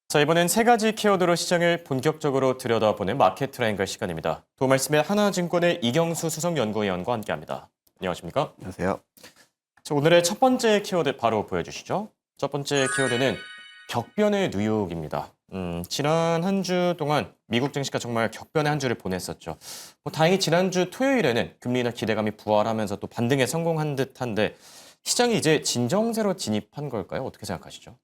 자, 이번엔 세 가지 키워드로 시장을 본격적으로 들여다보는 마켓 트라이앵글 시간입니다. 도말씀의 하나증권의 이경수 수석연구위원과 함께합니다. 안녕하십니까? 안녕하세요. 자, 오늘의 첫 번째 키워드 바로 보여주시죠. 첫 번째 키워드는 격변의 뉴욕입니다. 지난 한 주 동안 미국 증시가 정말 격변의 한 주를 보냈었죠. 다행히 지난주 토요일에는 금리 인하 기대감이 부활하면서 또 반등에 성공한 듯한데 시장이 이제 진정세로 진입한 걸까요? 어떻게 생각하시죠?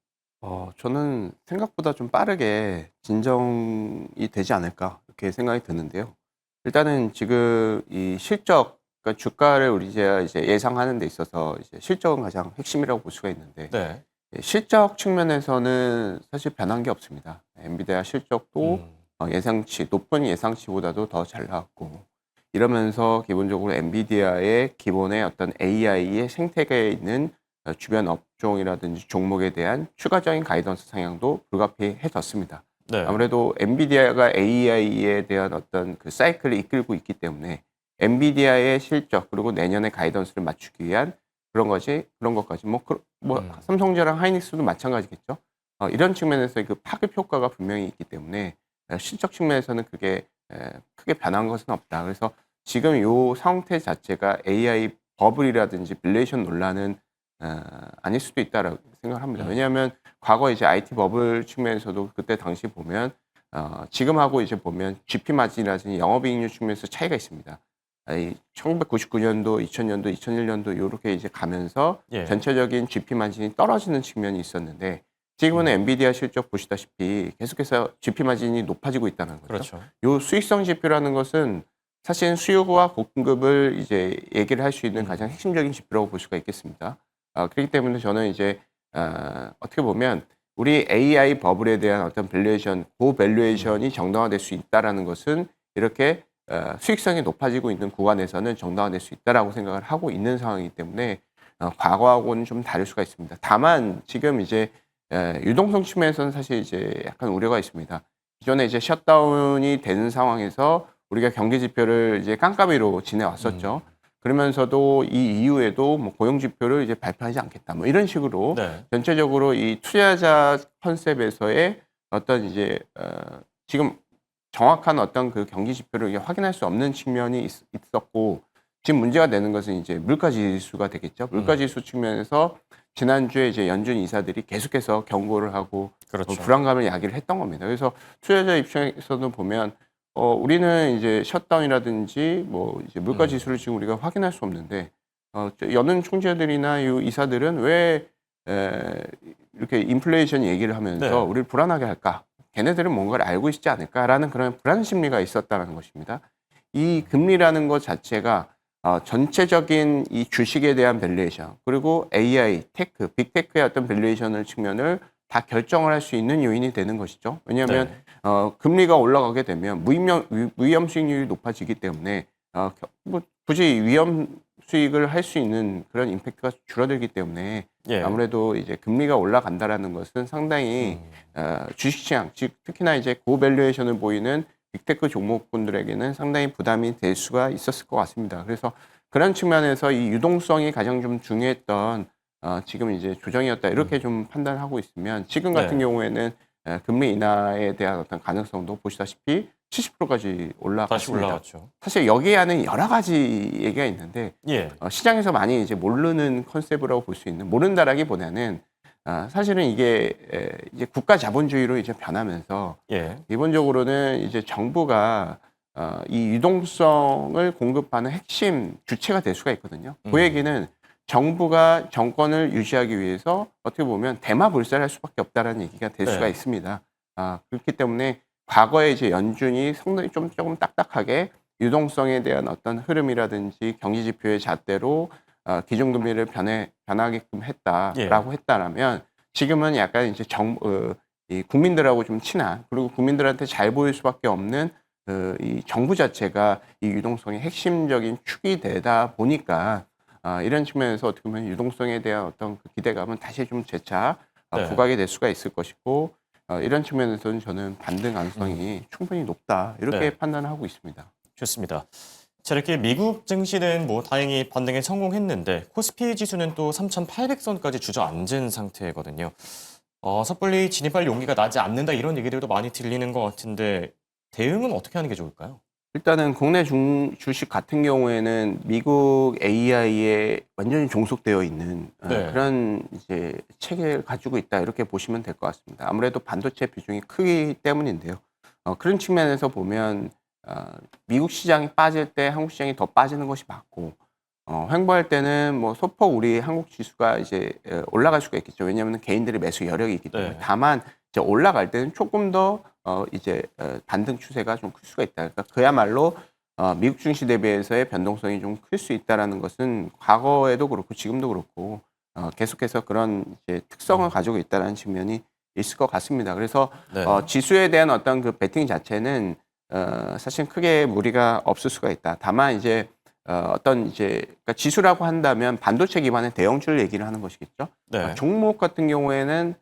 저는 생각보다 좀 빠르게 진정이 되지 않을까 이렇게 생각이 드는데요. 일단은 지금 이 실적, 그러니까 주가를 우리 제가 이제 예상하는 데 있어서 이제 실적은 가장 핵심이라고 볼 수가 있는데 네. 실적 측면에서는 사실 변한 게 없습니다. 엔비디아 실적도 예상치, 높은 예상치보다도 더 잘 나왔고 이러면서 기본적으로 엔비디아의 기본의 어떤 AI의 생태계에 있는 주변 업종이라든지 종목에 대한 추가적인 가이던스 상향도 불가피해졌습니다. 네. 아무래도 엔비디아가 AI에 대한 어떤 그 사이클을 이끌고 있기 때문에 엔비디아의 실적 그리고 내년의 가이던스를 맞추기 위한 그런 것까지 삼성제랑 하이닉스도 마찬가지겠죠. 이런 측면에서 그 파급 효과가 분명히 있기 때문에 실적 측면에서는 그게 크게 변한 것은 없다. 그래서 지금 요 상태 자체가 AI 버블이라든지 빌레이션 논란은 아닐 수도 있다라고 생각을 합니다. 왜냐하면 과거 이제 IT 버블 측면에서도 그때 당시 보면 지금하고 이제 보면 GP 마진이라든지 영업이익률 측면에서 차이가 있습니다. 이 1999년도, 2000년도, 2001년도 요렇게 이제 가면서 예. 전체적인 GP 마진이 떨어지는 측면이 있었는데 지금은 엔비디아 실적 보시다시피 계속해서 GP 마진이 높아지고 있다는 거죠. 그렇죠. 요 수익성 지표라는 것은 사실은 수요와 공급을 이제 얘기를 할 수 있는 가장 핵심적인 지표라고 볼 수가 있겠습니다. 그렇기 때문에 저는 이제 어떻게 보면 우리 AI 버블에 대한 어떤 밸류에이션, 그 밸류에이션이 정당화될 수 있다라는 것은 이렇게 수익성이 높아지고 있는 구간에서는 정당화될 수 있다라고 생각을 하고 있는 상황이기 때문에 과거하고는 좀 다를 수가 있습니다. 다만 지금 이제 유동성 측면에서는 사실 이제 약간 우려가 있습니다. 기존에 이제 셧다운이 되는 상황에서 우리가 경기 지표를 이제 깜깜이로 지내왔었죠. 그러면서도 이 이후에도 뭐 고용 지표를 이제 발표하지 않겠다. 뭐 이런 식으로 네. 전체적으로 이 투자자 컨셉에서의 어떤 이제 지금 정확한 어떤 그 경기 지표를 이게 확인할 수 없는 측면이 있었고 지금 문제가 되는 것은 이제 물가 지수가 되겠죠. 물가 지수 측면에서 지난주에 이제 연준 이사들이 계속해서 경고를 하고 그렇죠. 불안감을 야기를 했던 겁니다. 그래서 투자자 입장에서도 보면 우리는 이제 셧다운이라든지 뭐 이제 물가 지수를 지금 우리가 확인할 수 없는데 연은 총재들이나 이 이사들은 왜 이렇게 인플레이션 얘기를 하면서 네. 우리를 불안하게 할까? 걔네들은 뭔가를 알고 있지 않을까라는 그런 불안 심리가 있었다는 것입니다. 이 금리라는 것 자체가 전체적인 이 주식에 대한 밸류에이션 그리고 AI, 테크, 빅테크의 어떤 밸류에이션을 측면을 다 결정을 할 수 있는 요인이 되는 것이죠. 왜냐하면 네. 금리가 올라가게 되면 무위험 수익률이 높아지기 때문에 굳이 위험 수익을 할 수 있는 그런 임팩트가 줄어들기 때문에 예. 아무래도 이제 금리가 올라간다라는 것은 상당히 주식 시장, 즉 특히나 이제 고밸류에이션을 보이는 빅테크 종목군들에게는 상당히 부담이 될 수가 있었을 것 같습니다. 그래서 그런 측면에서 이 유동성이 가장 좀 중요했던 지금 이제 조정이었다 이렇게 좀 판단하고 있으면 지금 같은 네. 경우에는 금리 인하에 대한 어떤 가능성도 보시다시피 70%까지 다시 올라갔습니다. 올라갔죠. 사실 여기에 하는 여러 가지 얘기가 있는데 예. 시장에서 많이 이제 모르는 컨셉이라고 볼 수 있는 모른다라기보다는 사실은 이게 이제 국가 자본주의로 이제 변하면서 예. 기본적으로는 이제 정부가 이 유동성을 공급하는 핵심 주체가 될 수가 있거든요. 그 얘기는 정부가 정권을 유지하기 위해서 어떻게 보면 대마불살할 수밖에 없다라는 얘기가 될 수가 네. 있습니다. 그렇기 때문에 과거에 이제 연준이 상당히 조금 딱딱하게 유동성에 대한 어떤 흐름이라든지 경기 지표의 잣대로 기준금리를 변하게끔 예. 했다라고 했다라면 지금은 약간 이제 이 국민들하고 좀 친한 그리고 국민들한테 잘 보일 수밖에 없는 이 정부 자체가 이 유동성의 핵심적인 축이 되다 보니까 이런 측면에서 어떻게 보면 유동성에 대한 어떤 그 기대감은 다시 좀 재차 네. 부각이 될 수가 있을 것이고 이런 측면에서는 저는 반등 음. 가능성이 충분히 높다 이렇게 네. 판단을 하고 있습니다. 좋습니다. 자, 이렇게 미국 증시는 다행히 반등에 성공했는데 코스피 지수는 또 3,800선까지 주저앉은 상태거든요. 섣불리 진입할 용기가 나지 않는다 이런 얘기들도 많이 들리는 것 같은데 대응은 어떻게 하는 게 좋을까요? 일단은 국내 주식 같은 경우에는 미국 AI에 완전히 종속되어 있는 네. 그런 이제 체계를 가지고 있다 이렇게 보시면 될 것 같습니다. 아무래도 반도체 비중이 크기 때문인데요. 그런 측면에서 보면 어, 미국 시장이 빠질 때 한국 시장이 더 빠지는 것이 맞고 횡보할 때는 뭐 소폭 우리 한국 지수가 이제 올라갈 수가 있겠죠. 왜냐하면 개인들의 매수 여력이 있기 때문에. 네. 다만 이제 올라갈 때는 조금 더 이제 반등 추세가 좀 클 수가 있다. 그러니까 그야말로 미국 증시 대비해서의 변동성이 좀 클 수 있다라는 것은 과거에도 그렇고 지금도 그렇고 계속해서 그런 이제 특성을 가지고 있다는 측면이 있을 것 같습니다. 그래서 네. 지수에 대한 어떤 그 베팅 자체는 사실 크게 무리가 없을 수가 있다. 다만 이제 어떤 이제 그러니까 지수라고 한다면 반도체 기반의 대형주를 얘기를 하는 것이겠죠. 네. 종목 같은 경우에는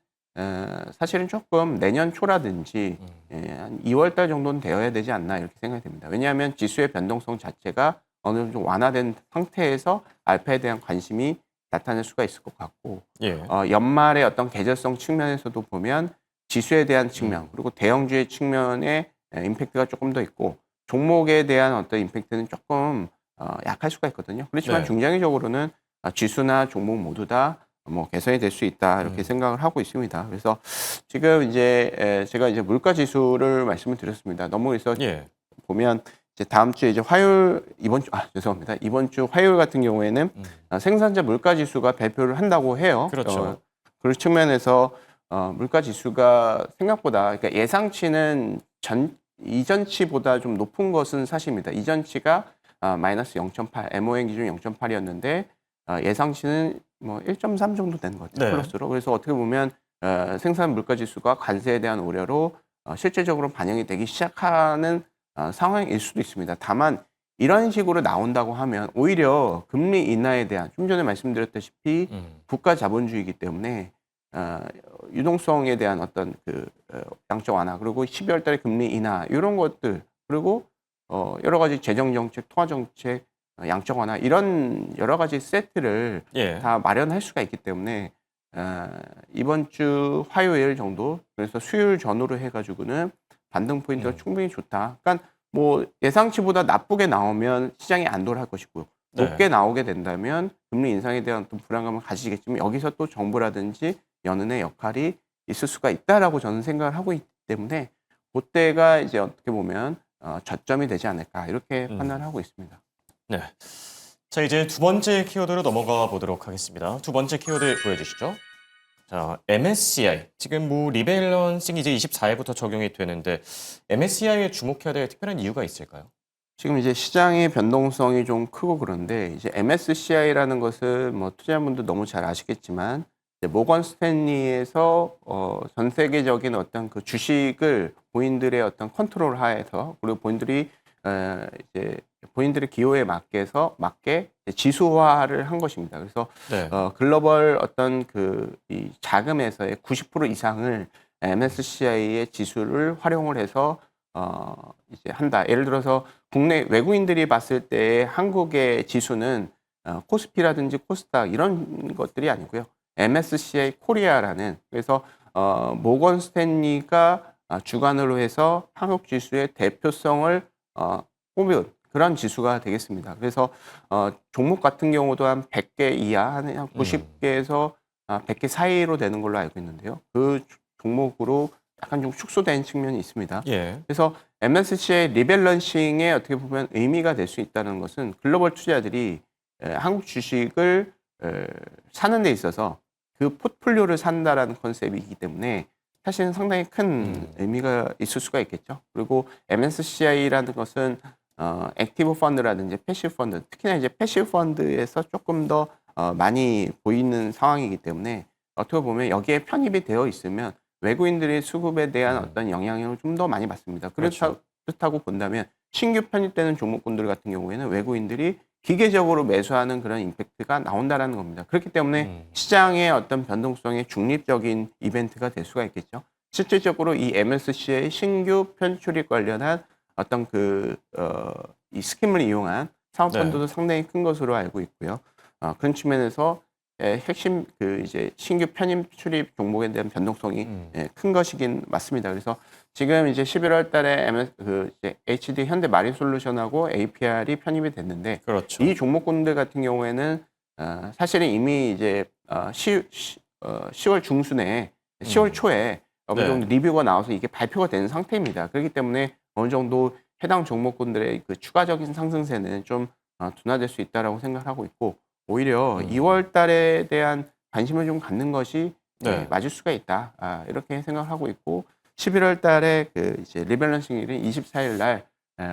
사실은 조금 내년 초라든지 음. 한 2월 달 정도는 되어야 되지 않나 이렇게 생각이 됩니다. 왜냐하면 지수의 변동성 자체가 어느 정도 좀 완화된 상태에서 알파에 대한 관심이 나타날 수가 있을 것 같고 예. 연말의 어떤 계절성 측면에서도 보면 지수에 대한 측면 그리고 대형주의 측면에 임팩트가 조금 더 있고 종목에 대한 어떤 임팩트는 조금 약할 수가 있거든요. 그렇지만 네. 중장기적으로는 지수나 종목 모두 다 뭐 개선이 될 수 있다 이렇게 음. 생각을 하고 있습니다. 그래서 지금 이제 제가 이제 물가 지수를 말씀을 드렸습니다. 너무 그래서 예. 보면 이제 다음 주에 이제 화요일 이번 주 죄송합니다. 이번 주 화요일 같은 경우에는 음. 생산자 물가 지수가 발표를 한다고 해요. 그렇죠. 그런 측면에서 물가 지수가 생각보다 그러니까 예상치는 이전치보다 좀 높은 것은 사실입니다. 이전치가 마이너스 0.8, MOM 기준 0.8이었는데 예상치는 뭐 1.3 정도 되는 것 같아요. 네. 플러스로. 그래서 어떻게 보면 생산 물가 지수가 관세에 대한 우려로 실질적으로 반영이 되기 시작하는 상황일 수도 있습니다. 다만 이런 식으로 나온다고 하면 오히려 금리 인하에 대한 좀 전에 말씀드렸다시피 음. 국가 자본주의이기 때문에 어, 유동성에 대한 어떤 그 양적 완화 그리고 12월 달에 금리 인하 이런 것들 그리고 여러 가지 재정 정책, 통화 정책, 양적 완화 이런 여러 가지 세트를 예. 다 마련할 수가 있기 때문에 이번 주 화요일 정도 그래서 수요일 전후로 해가지고는 반등 포인트가 충분히 좋다. 그러니까 뭐 예상치보다 나쁘게 나오면 시장이 안 돌아갈 것이고요. 네. 높게 나오게 된다면 금리 인상에 대한 어떤 불안감을 가지시겠지만 여기서 또 정부라든지 연은의 역할이 있을 수가 있다라고 저는 생각을 하고 있기 때문에 그때가 이제 어떻게 보면 저점이 되지 않을까 이렇게 판단을 하고 있습니다. 네. 자, 이제 두 번째 키워드로 넘어가 보도록 하겠습니다. 두 번째 키워드 보여주시죠. 자, MSCI. 지금 뭐 리밸런싱이 이제 24일부터 적용이 되는데 MSCI에 주목해야 될 특별한 이유가 있을까요? 지금 이제 시장의 변동성이 좀 크고 그런데 이제 MSCI라는 것은 뭐 투자자분들 너무 잘 아시겠지만 이제 모건 스탠리에서 전 세계적인 어떤 그 주식을 본인들의 어떤 컨트롤 하에서 그리고 본인들이 이제 본인들의 기호에 맞게 이제 지수화를 한 것입니다. 그래서 네. 글로벌 어떤 그 이 자금에서의 90% 이상을 MSCI의 지수를 활용을 해서 이제 한다. 예를 들어서 국내 외국인들이 봤을 때 한국의 지수는 코스피라든지 코스닥 이런 것들이 아니고요. MSCI 코리아라는 그래서 모건 스탠리가 주관으로 해서 한국 지수의 대표성을 뽑은 그런 지수가 되겠습니다. 그래서 종목 같은 경우도 한 100개 이하, 한 90개에서 100개 사이로 되는 걸로 알고 있는데요. 그 종목으로 약간 좀 축소된 측면이 있습니다. 예. 그래서 MSCI 리밸런싱에 어떻게 보면 의미가 될 수 있다는 것은 글로벌 투자자들이 한국 주식을 사는 데 있어서 그 포트폴리오를 산다라는 컨셉이기 때문에 사실은 상당히 큰 의미가 있을 수가 있겠죠. 그리고 MSCI라는 것은 액티브 펀드라든지 패시브 펀드, 특히나 이제 패시브 펀드에서 조금 더 많이 보이는 상황이기 때문에 어떻게 보면 여기에 편입이 되어 있으면 외국인들의 수급에 대한 어떤 영향을 좀 더 많이 받습니다. 그렇죠. 그렇다고 본다면 신규 편입되는 종목군들 같은 경우에는 외국인들이 기계적으로 매수하는 그런 임팩트가 나온다라는 겁니다. 그렇기 때문에 시장의 어떤 변동성의 중립적인 이벤트가 될 수가 있겠죠. 실질적으로 이 MSC의 신규 편출입 관련한 어떤 이 스킴을 이용한 네. 사모펀드도 상당히 큰 것으로 알고 있고요. 그런 측면에서 핵심 그 이제 신규 편입 출입 종목에 대한 변동성이 큰 것이긴 맞습니다. 그래서 지금 이제 11월 달에 그 이제 HD 현대 마린솔루션하고 APR이 편입이 됐는데 그렇죠. 이 종목군들 같은 경우에는 사실은 이미 이제 10월 중순에 10월 초에 어느 네. 정도 리뷰가 나와서 이게 발표가 된 상태입니다. 그렇기 때문에 어느 정도 해당 종목군들의 그 추가적인 상승세는 좀 둔화될 수 있다라고 생각하고 있고 오히려 2월 달에 대한 관심을 좀 갖는 것이 네. 맞을 수가 있다. 이렇게 생각을 하고 있고 11월 달에 그 이제 리밸런싱일인 24일 날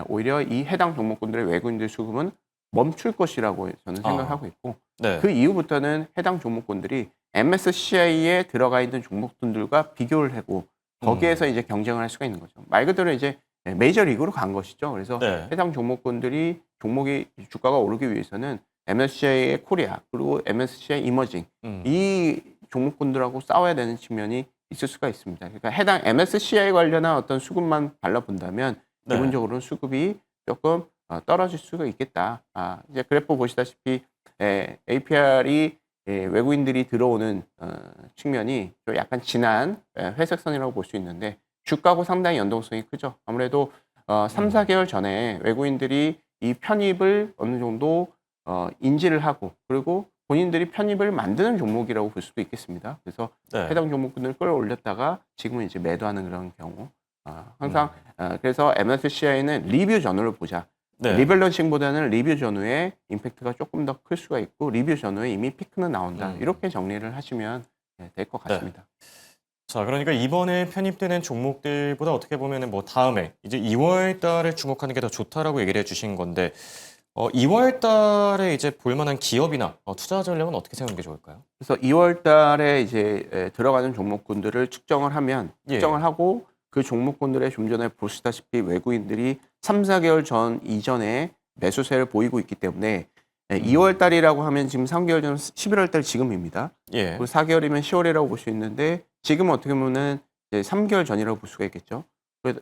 오히려 이 해당 종목군들의 외국인들 수급은 멈출 것이라고 저는 생각하고 있고 네. 그 이후부터는 해당 종목군들이 MSCI에 들어가 있는 종목군들과 비교를 하고 거기에서 이제 경쟁을 할 수가 있는 거죠. 말 그대로 이제 메이저 리그로 간 것이죠. 그래서 네. 해당 종목군들이 종목이 주가가 오르기 위해서는 MSCI 코리아 그리고 MSCI 이머징 이 종목군들하고 싸워야 되는 측면이 있을 수가 있습니다. 그러니까 해당 MSCI 관련한 어떤 수급만 발라본다면 네. 기본적으로는 수급이 조금 떨어질 수가 있겠다. 이제 그래프 보시다시피 APR이 외국인들이 들어오는 측면이 좀 약간 진한 회색선이라고 볼 수 있는데 주가하고 상당히 연동성이 크죠. 아무래도 3, 4개월 전에 외국인들이 이 편입을 어느 정도 인지를 하고 그리고 본인들이 편입을 만드는 종목이라고 볼 수도 있겠습니다. 그래서 네. 해당 종목군을 끌어올렸다가 지금은 이제 매도하는 그런 경우 항상 그래서 MSCI는 리뷰 전후를 보자. 네. 리밸런싱보다는 리뷰 전후에 임팩트가 조금 더 클 수가 있고 리뷰 전후에 이미 피크는 나온다. 이렇게 정리를 하시면 될 것 같습니다. 자, 그러니까 이번에 편입되는 종목들보다 어떻게 보면은 뭐 다음에 이제 2월 달에 주목하는 게 더 좋다라고 얘기를 해주신 건데 2월 달에 이제 볼 만한 기업이나 투자 전략은 어떻게 세우는 게 좋을까요? 그래서 2월 달에 이제 들어가는 종목군들을 측정을 하면 예. 측정을 하고 그 종목군들의 좀 전에 보시다시피 외국인들이 3, 4개월 전 이전에 매수세를 보이고 있기 때문에 2월 달이라고 하면 지금 3개월 전 11월 달 지금입니다. 예. 그리고 4개월이면 10월이라고 볼 수 있는데 지금은 어떻게 보면은 이제 3개월 전이라고 볼 수가 있겠죠.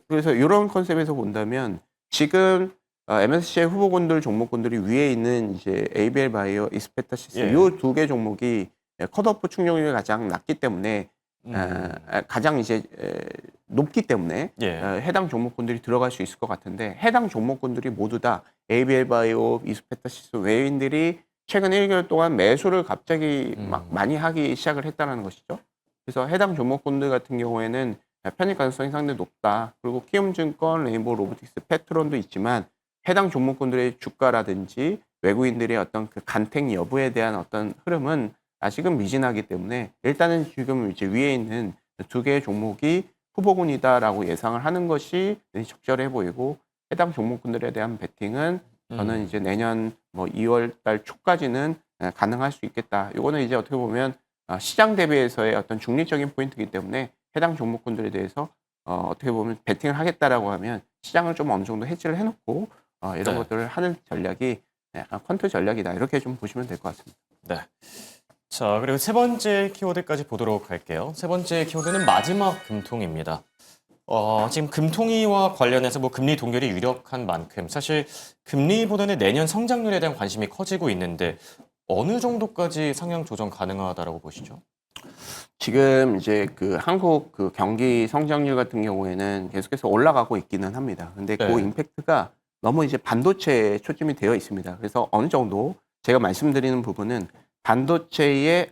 그래서 이런 컨셉에서 본다면 지금 MSCI 후보군들 종목군들이 위에 있는 이제 ABL 바이오, 이스페타시스 예. 이 두 개 종목이 컷오프 충족률이 가장 낮기 때문에 가장 이제 높기 때문에 예. 해당 종목군들이 들어갈 수 있을 것 같은데 해당 종목군들이 모두 다 ABL 바이오, 이스페타시스 외인들이 최근 1개월 동안 매수를 갑자기 막 많이 하기 시작을 했다는 것이죠. 그래서 해당 종목군들 같은 경우에는 편입 가능성이 상당히 높다. 그리고 키움증권, 레인보우 로보틱스, 페트론도 있지만 해당 종목군들의 주가라든지 외국인들의 어떤 그 간택 여부에 대한 어떤 흐름은 아직은 미진하기 때문에 일단은 지금 이제 위에 있는 두 개의 종목이 후보군이다라고 예상을 하는 것이 적절해 보이고 해당 종목군들에 대한 베팅은 저는 이제 내년 뭐 2월 달 초까지는 가능할 수 있겠다. 이거는 이제 어떻게 보면 시장 대비해서의 어떤 중립적인 포인트이기 때문에 해당 종목군들에 대해서 어떻게 보면 베팅을 하겠다라고 하면 시장을 좀 어느 정도 해지를 해놓고 이런 네. 것들을 하는 전략이 약간 퀀트 전략이다. 이렇게 좀 보시면 될 것 같습니다. 네. 자, 그리고 세 번째 키워드까지 보도록 할게요. 세 번째 키워드는 마지막 금통입니다. 지금 금통위와 관련해서 뭐 금리 동결이 유력한 만큼 사실 금리보다는 내년 성장률에 대한 관심이 커지고 있는데 어느 정도까지 상향 조정 가능하다라고 보시죠? 지금 이제 그 한국 그 경기 성장률 같은 경우에는 계속해서 올라가고 있기는 합니다. 근데 네. 그 임팩트가 너무 이제 반도체에 초점이 되어 있습니다. 그래서 어느 정도 제가 말씀드리는 부분은 반도체의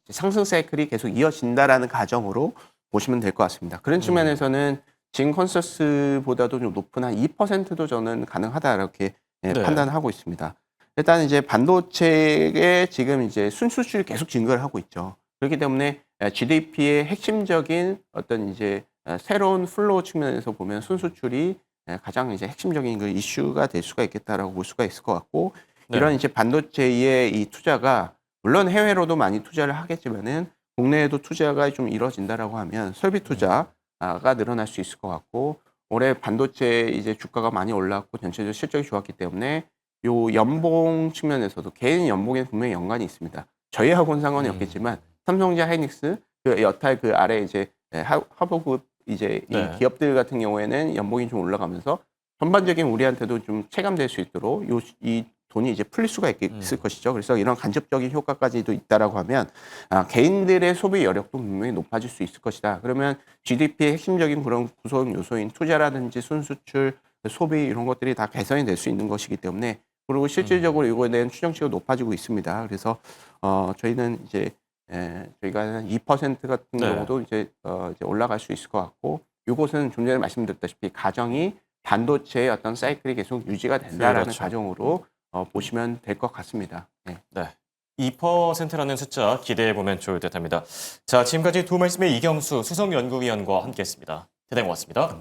상승 사이클이 계속 이어진다라는 가정으로 보시면 될 것 같습니다. 그런 측면에서는 지금 컨센서스보다도 좀 높은 한 2%도 저는 가능하다 이렇게 네. 판단하고 있습니다. 일단 이제 반도체에 지금 이제 순수출이 계속 증가를 하고 있죠. 그렇기 때문에 GDP의 핵심적인 어떤 이제 새로운 플로우 측면에서 보면 순수출이 가장 이제 핵심적인 그 이슈가 될 수가 있겠다라고 볼 수가 있을 것 같고 이런 이제 반도체의 이 투자가 물론 해외로도 많이 투자를 하겠지만은 국내에도 투자가 좀 이루어진다라고 하면 설비 투자가 늘어날 수 있을 것 같고 올해 반도체 이제 주가가 많이 올랐고 전체적으로 실적이 좋았기 때문에 요 연봉 측면에서도 개인 연봉에 분명히 연관이 있습니다. 저희하고는 상관이 없겠지만 삼성전자, 하이닉스, 그 여탈 그 아래 이제 하버급 이제 네. 이 기업들 같은 경우에는 연봉이 좀 올라가면서 전반적인 우리한테도 좀 체감될 수 있도록 이 돈이 이제 풀릴 수가 있을 것이죠. 그래서 이런 간접적인 효과까지도 있다라고 하면 개인들의 소비 여력도 분명히 높아질 수 있을 것이다. 그러면 GDP의 핵심적인 그런 구성 요소인 투자라든지 순수출, 소비 이런 것들이 다 개선이 될 수 있는 것이기 때문에 그리고 실질적으로 이거에 대한 추정치가 높아지고 있습니다. 그래서 저희는 이제 저희가 한 2% 같은 네. 경우도 이제 올라갈 수 있을 것 같고 이것은 좀 전에 말씀드렸다시피 가정이 반도체의 어떤 사이클이 계속 유지가 된다라는 그렇죠. 가정으로 보시면 될 것 같습니다. 네. 네. 2%라는 숫자 기대해 보면 좋을 듯합니다. 자, 지금까지 두 말씀의 이경수 수석연구위원과 함께했습니다. 대단히 고맙습니다.